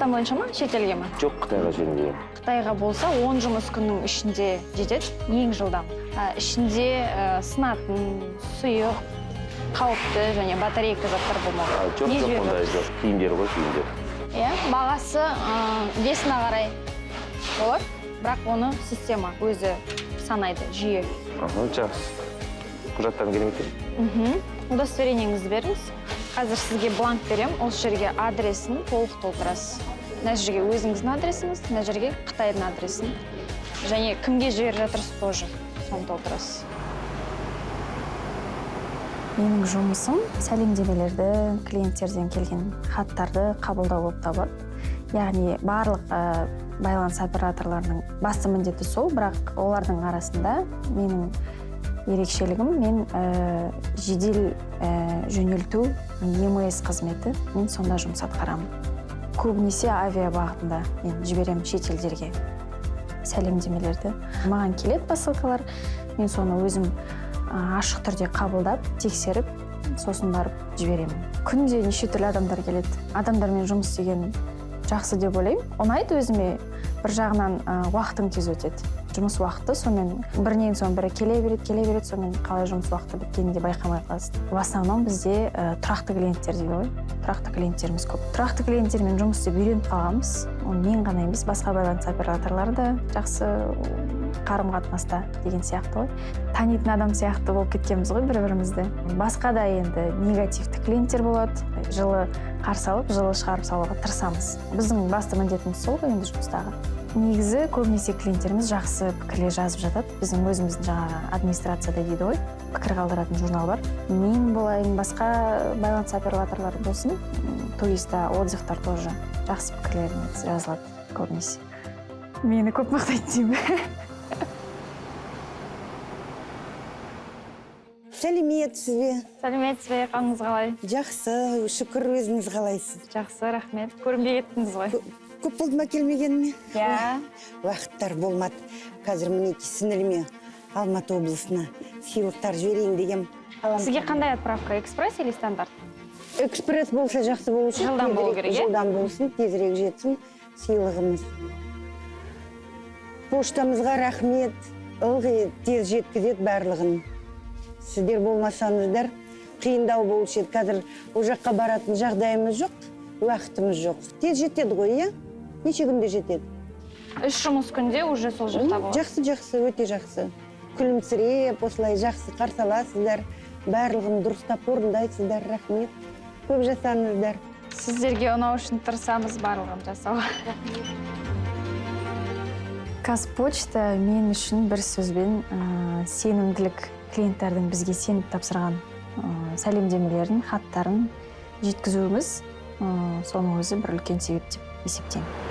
Қазақстан бойынша ма, шетелге ма? Жоқ, Қытайға жөнінде. Қытайға болса 10 жұмыс күннің ішінде жетеді, ең жылдам. Ішінде сынатын, сұйық, қауіпті және батарейка заттар болмауы. Жоқ, ондай жоқ. Киімдер ғой, киімдер. Бағасы весіне қарай болады, бірақ оны система өзі санайды, жүйе. Жақсы. Құжаттан келем екен? Удостоверениеңізді беріңіз. Қазір сізге бланк берем, осы жерге адресін толық толтырасыз. Мына жерге өзіңіздің адресіңіз, мына жерге Қытайдың адресін. Және кімге жіберіп жатырсыз тоже, соны толтырасыз. Менің жұмысым сәлемдемелерді, клиенттерден келген хаттарды қабылдау болып табылады. Яғни барлық байланыс операторларының басты міндеті сол, бірақ олардың арасында менің ерекшелігім, мен жедел жөнелту ЕМС қызметі, мен сонда жұмыс атқарамын. Көбінесе авиа бағытында мен жіберемін шетелдерге сәлемдемелерді. Маған келеді посылкалар, мен соны өзім ашық түрде қабылдап, тексеріп, сосын барып жіберемін. Күнде неше түрлі адамдар келеді. Адамдармен жұмыс істеген жақсы деп ойлаймын. Ұнайды өзіме, бір жағынан уақытың тез өтеді. Жұмыс уақыты, сонымен бірінен соң бірі келе береді, сонымен қалай жұмыс уақыты біткенін де байқамай қаласыз. В основном бізде тұрақты клиенттер дейді ғой. Тұрақты клиенттеріміз көп. Тұрақты клиенттермен жұмыс істеп үйреніп қалғанбыз. Мен ғана емес, басқа байланыс операторлары да жақсы қарым-қатынаста деген сияқты ғой. Танитын адам сияқты болып кеткенбіз ғой бір-бірімізді. Басқа да енді негативті клиенттер болады. Жылы қарсы алып, жылы шығарып салуға тырысамыз. Біздің басты міндетіміз сол ғой енді жұмыстағы. Негізі көбінесе клиенттеріміз жақсы пікірлер жазып жатады. Біздің өзіміздің жаңағы администрацияда дейді ғой, пікір қалдыратын журнал бар. Мен болайын, басқа байланыс операторлары болсын, туриста отзывтар тоже жақсы пікірлер жазылады көбінесе. Мені көп мақтайды деймін. Сәлеметсіз бе? Сәлеметсіз бе, қалыңыз қалай? Жақсы, шүкір, өзіңіз қалайсыз? Жақсы, рахмет. Көрінбей кеттіңіз ғой. Көп болды ма келмегеніме? Иә. Уақыттар болмады. Қазір мінеки сіңіліме Алматы облысына сыйлықтар жіберейін деген. Сізге қандай отправка, экспресс или стандарт? Экспресс болса жақсы болушы. Жылдан болу керек, иә? Жылдан болсын, тезірек жетсін сыйлығымыз. Поштамызға рахмет, ылғи тез жеткізеді барлығын. Сіздер болмасаңыздар, қиындау болушы еді. Қазір ол жаққа баратын жағдайымыз жоқ, уақытымыз жоқ. Тез жетеді ғой, иә? Неше күнде жетеді? 3 жұмыс күнде уже сол жақта болады. Жақсы, өте жақсы. Күлімсіреп, осылай жақсы қарсы аласыздар. Барлығын дұрыстап орындайсыздар, рахмет. Көп жасаңыздар. Сіздерге ұнау үшін тырысамыз барлығын жасауға. Қазпочта мен үшін бір сөзбен сенімділік, клиенттердің бізге сеніп тапсырған сәлемдемелерін, хаттарын жеткізуіміз соның өзі бір үлкен себеп деп есептеймін.